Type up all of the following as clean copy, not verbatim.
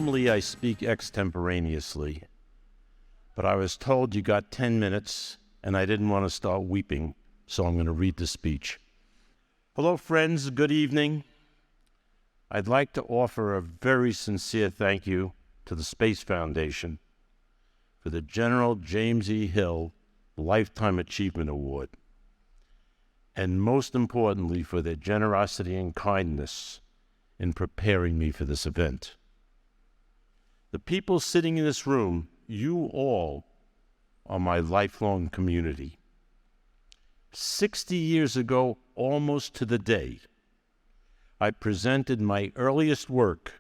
Normally I speak extemporaneously, but I was told you got 10 minutes and I didn't want to start weeping, so I'm going to read the speech. Hello friends, good evening. I'd like to offer a very sincere thank you to the Space Foundation for the General James E. Hill Lifetime Achievement Award, and most importantly for their generosity and kindness in preparing me for this event. The people sitting in this room, you all are my lifelong community. 60 years ago, almost to the day, I presented my earliest work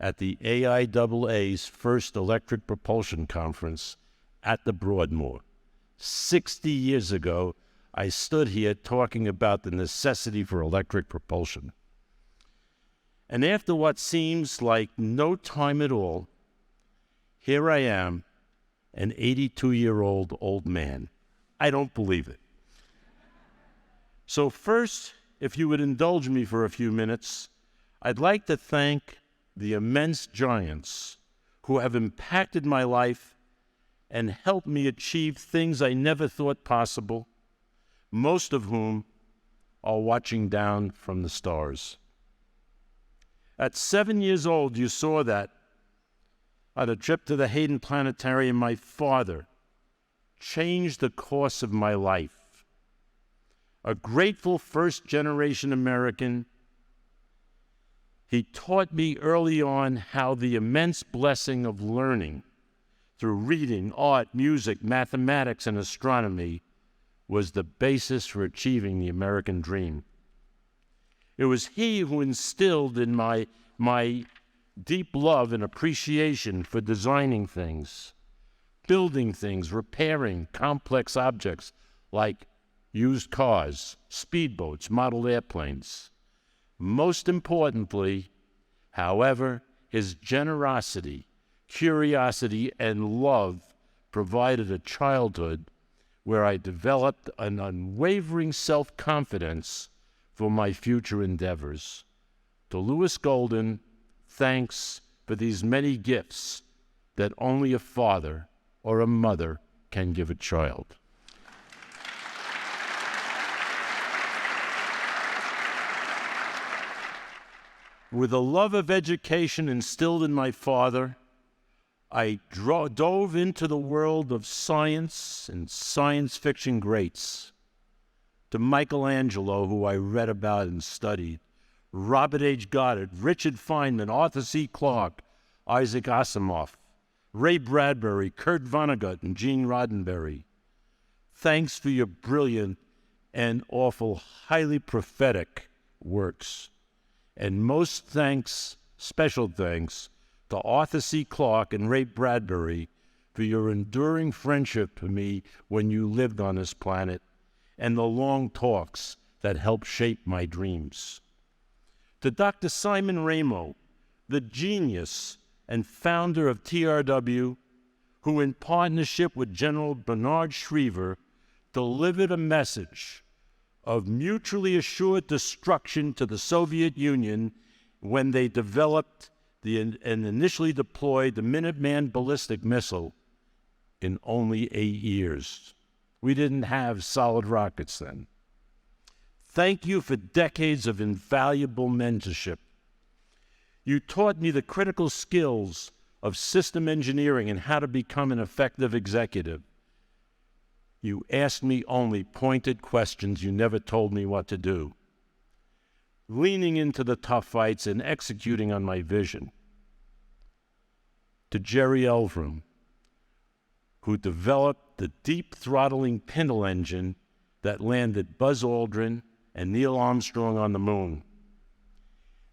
at the AIAA's first Electric Propulsion Conference at the Broadmoor. 60 years ago, I stood here talking about the necessity for electric propulsion. And after what seems like no time at all, here I am, an 82-year-old old man. I don't believe it. So first, if you would indulge me for a few minutes, I'd like to thank the immense giants who have impacted my life and helped me achieve things I never thought possible, most of whom are watching down from the stars. At 7 years old, you saw that on a trip to the Hayden Planetarium, my father changed the course of my life. A grateful first-generation American, he taught me early on how the immense blessing of learning through reading, art, music, mathematics, and astronomy was the basis for achieving the American dream. It was he who instilled in my deep love and appreciation for designing things, building things, repairing complex objects like used cars, speedboats, model airplanes. Most importantly, however, his generosity, curiosity, and love provided a childhood where I developed an unwavering self-confidence for my future endeavors. To Louis Goldin, thanks for these many gifts that only a father or a mother can give a child. With a love of education instilled in my father, I dove into the world of science and science fiction greats. To Michelangelo, who I read about and studied, Robert H. Goddard, Richard Feynman, Arthur C. Clarke, Isaac Asimov, Ray Bradbury, Kurt Vonnegut, and Gene Roddenberry. Thanks for your brilliant and awful, highly prophetic works. And most thanks, special thanks, to Arthur C. Clarke and Ray Bradbury for your enduring friendship to me when you lived on this planet, and the long talks that helped shape my dreams. To Dr. Simon Ramo, the genius and founder of TRW, who in partnership with General Bernard Schriever delivered a message of mutually assured destruction to the Soviet Union when they developed and initially deployed the Minuteman ballistic missile in only 8 years. We didn't have solid rockets then. Thank you for decades of invaluable mentorship. You taught me the critical skills of system engineering and how to become an effective executive. You asked me only pointed questions. You never told me what to do. Leaning into the tough fights and executing on my vision. To Jerry Elverum, who developed the deep throttling Pintle engine that landed Buzz Aldrin and Neil Armstrong on the moon.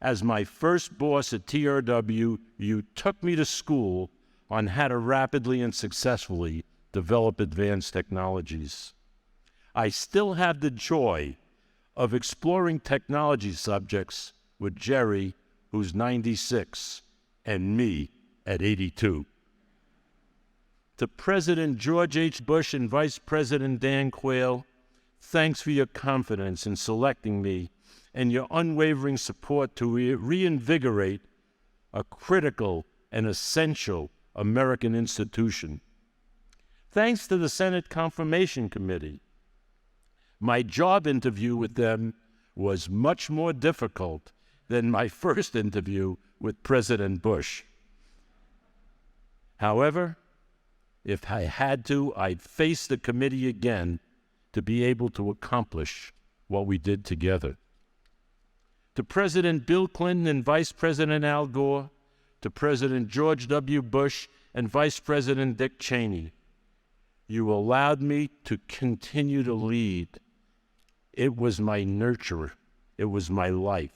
As my first boss at TRW, you took me to school on how to rapidly and successfully develop advanced technologies. I still have the joy of exploring technology subjects with Jerry, who's 96, and me at 82. To President George H. Bush and Vice President Dan Quayle, thanks for your confidence in selecting me and your unwavering support to reinvigorate a critical an essential American institution. Thanks to the Senate Confirmation Committee, my job interview with them was much more difficult than my first interview with President Bush. However, if I had to, I'd face the committee again to be able to accomplish what we did together. To President Bill Clinton and Vice President Al Gore, to President George W. Bush and Vice President Dick Cheney, you allowed me to continue to lead. It was my nurture. It was my life.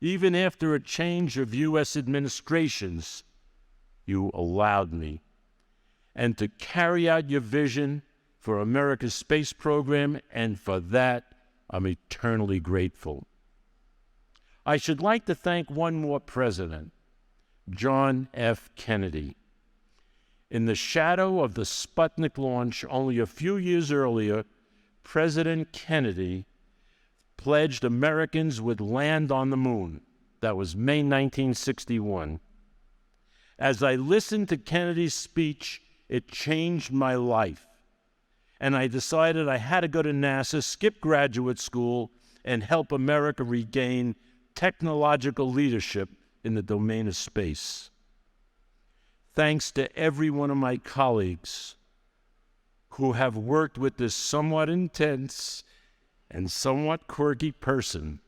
Even after a change of U.S. administrations, you allowed me. And to carry out your vision for America's space program, and for that, I'm eternally grateful. I should like to thank one more president, John F. Kennedy. In the shadow of the Sputnik launch only a few years earlier, President Kennedy pledged Americans would land on the moon. That was May 1961. As I listened to Kennedy's speech, it changed my life. And I decided I had to go to NASA, skip graduate school, and help America regain technological leadership in the domain of space. Thanks to every one of my colleagues who have worked with this somewhat intense and somewhat quirky person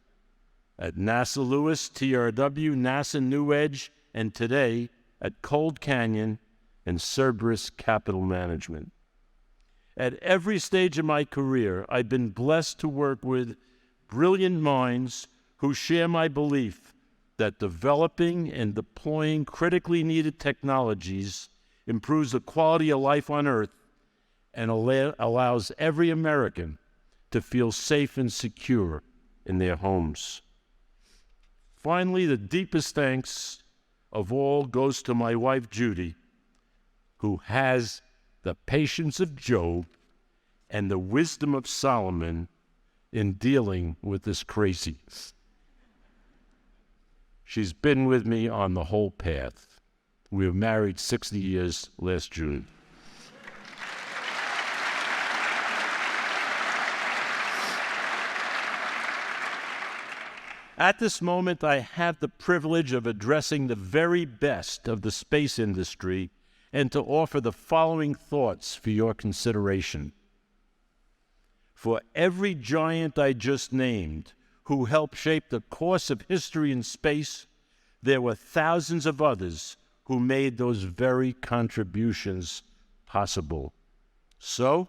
at NASA Lewis, TRW, NASA New Edge, and today at Cold Canyon and Cerberus Capital Management. At every stage of my career, I've been blessed to work with brilliant minds who share my belief that developing and deploying critically needed technologies improves the quality of life on Earth and allows every American to feel safe and secure in their homes. Finally, the deepest thanks of all goes to my wife, Judy, who has the patience of Job and the wisdom of Solomon in dealing with this craziness. She's been with me on the whole path. We were married 60 years last June. At this moment, I have the privilege of addressing the very best of the space industry and to offer the following thoughts for your consideration. For every giant I just named who helped shape the course of history in space, there were thousands of others who made those very contributions possible. So,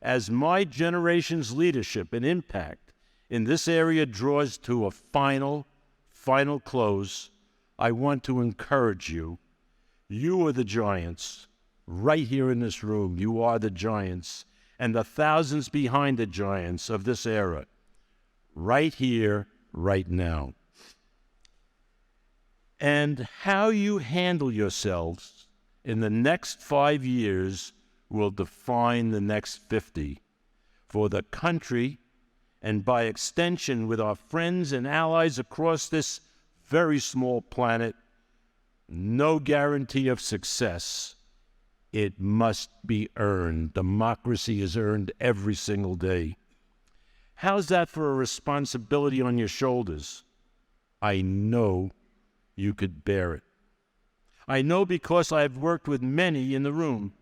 as my generation's leadership and impact in this area draws to a final close, I want to encourage you. You are the giants. Right here in this room, you are the giants, and the thousands behind the giants of this era. Right here, right now. And how you handle yourselves in the next 5 years will define the next 50. For the country, and by extension with our friends and allies across this very small planet, no guarantee of success. It must be earned. Democracy is earned every single day. How's that for a responsibility on your shoulders? I know you could bear it. I know because I've worked with many in the room,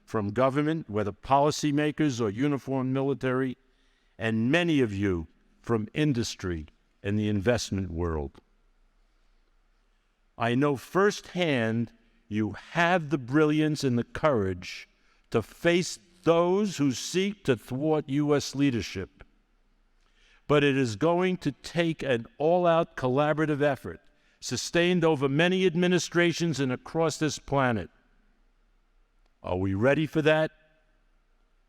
from government, whether policymakers or uniformed military, and many of you from industry and the investment world. I know firsthand you have the brilliance and the courage to face those who seek to thwart U.S. leadership. But it is going to take an all-out collaborative effort, sustained over many administrations and across this planet. Are we ready for that?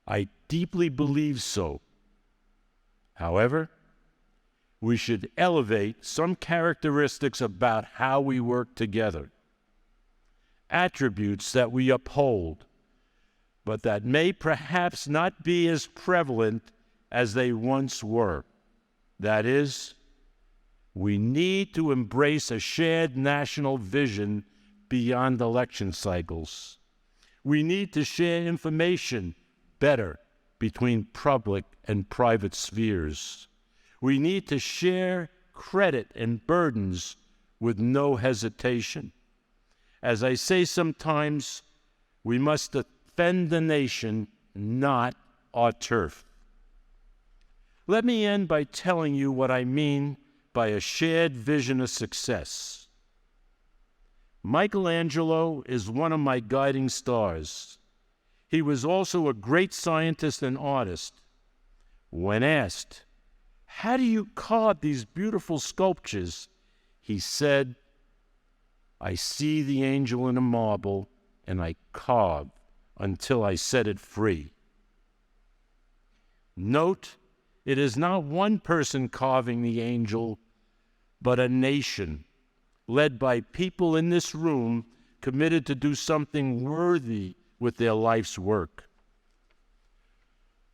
I deeply believe so. However, we should elevate some characteristics about how we work together, attributes that we uphold, but that may perhaps not be as prevalent as they once were. That is, we need to embrace a shared national vision beyond election cycles. We need to share information better between public and private spheres. We need to share credit and burdens with no hesitation. As I say sometimes, we must defend the nation, not our turf. Let me end by telling you what I mean by a shared vision of success. Michelangelo is one of my guiding stars. He was also a great scientist and artist. When asked, "How do you carve these beautiful sculptures?" he said, "I see the angel in a marble, and I carve until I set it free." Note, it is not one person carving the angel, but a nation, led by people in this room committed to do something worthy with their life's work.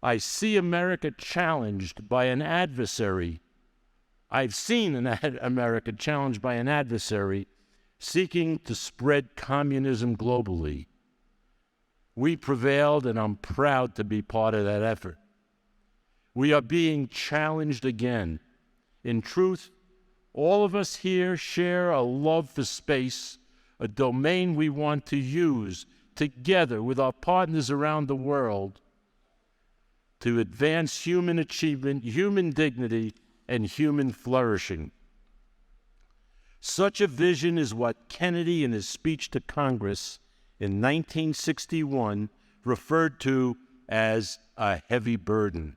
I see America challenged by an adversary. I've seen America challenged by an adversary seeking to spread communism globally. We prevailed, and I'm proud to be part of that effort. We are being challenged again. In truth, all of us here share a love for space, a domain we want to use together with our partners around the world to advance human achievement, human dignity, and human flourishing. Such a vision is what Kennedy, in his speech to Congress in 1961, referred to as a heavy burden,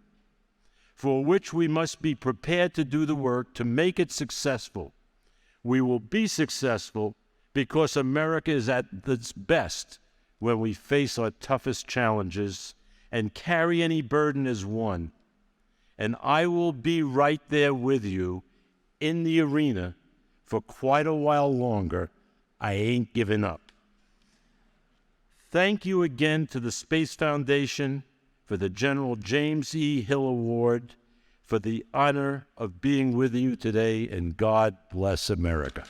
for which we must be prepared to do the work to make it successful. We will be successful because America is at its best when we face our toughest challenges and carry any burden as one. And I will be right there with you in the arena for quite a while longer. I ain't giving up. Thank you again to the Space Foundation for the General James E. Hill Award, for the honor of being with you today, and God bless America.